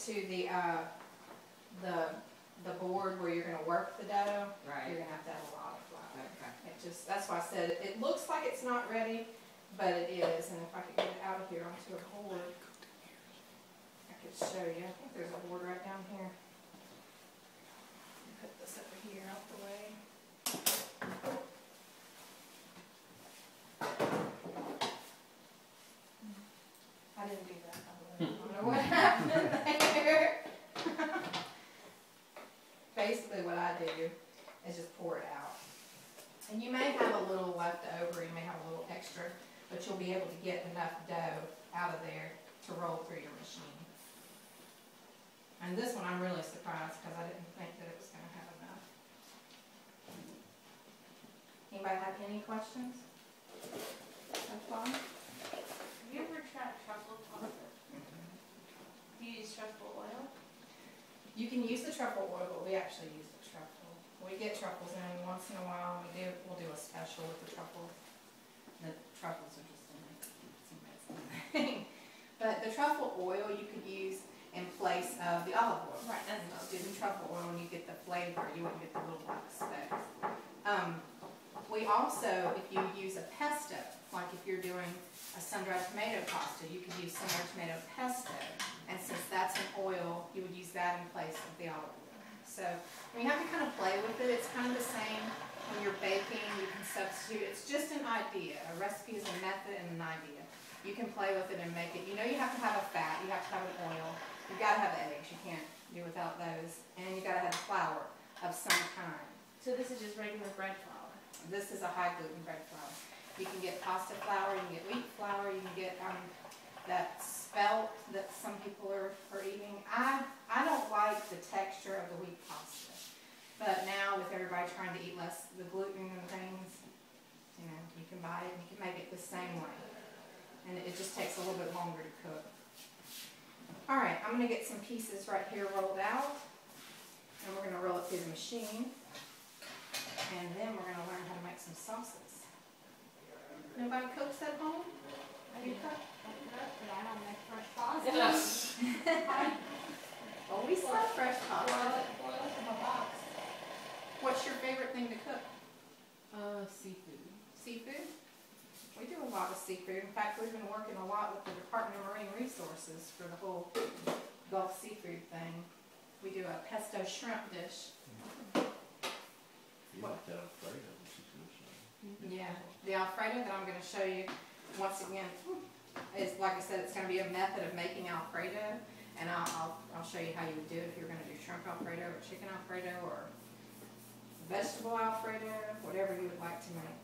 to the board where you're going to work the dough, right, you're going to have a lot of flour. okay. That's why I said it looks like it's not ready, but it is. And if I could get it out of here onto a board, I could show you. I think there's a board right down here. Put this over here out the way. I didn't do that, by the way. I don't know what happened there. Basically what I do is just pour it out. And you may have a little left over, you may have a little extra, but you'll be able to get enough dough out of there to roll through your machine. And this one I'm really surprised because I didn't think that it was going to have enough. Anybody have any questions? So far? Have you ever tried truffle pasta? Do you use truffle oil? You can use the truffle oil, but we actually use the truffle. We get truffles in once in a while. We'll do a special with the truffle. The truffles are just some amazing thing. But the truffle oil you could use in place of the olive oil. Right, that's and just do the truffle oil and you get the flavor. You wouldn't get the little black specks. We also, if you use a pesto, like if you're doing a sun-dried tomato pasta, you could use sun-dried tomato pesto. And since that's an oil, you would use that in place of the olive oil. So you have to kind of play with it. It's kind of the same when you're baking. You can substitute. It's just an idea. A recipe is a method and an idea. You can play with it and make it. You know you have to have a fat. You have to have an oil. You've got to have eggs. You can't do without those. And you've got to have flour of some kind. So this is just regular bread flour? This is a high gluten bread flour. You can get pasta flour. You can get wheat flour. You can get that spelt that some people are eating. I don't like the texture of the wheat pasta. But now with everybody trying to eat less the gluten and things, you know, you can buy it and you can make it the same way. And it just takes a little bit longer to cook. Alright, I'm going to get some pieces right here rolled out. And we're going to roll it through the machine. And then we're going to learn how to make some sauces. Nobody cooks at home? I do cook, but I don't make fresh pasta. Yes. Well, we sell fresh pasta. Boil it from a box. What's your favorite thing to cook? Seafood. Seafood? We do a lot of seafood. In fact, we've been working a lot with the Department of Marine Resources for the whole Gulf seafood thing. We do a pesto shrimp dish. You like that Alfredo, which is good. Yeah, the Alfredo that I'm going to show you once again is, like I said, it's going to be a method of making Alfredo, and I'll show you how you would do it if you're going to do shrimp Alfredo or chicken Alfredo or vegetable Alfredo, whatever you would like to make.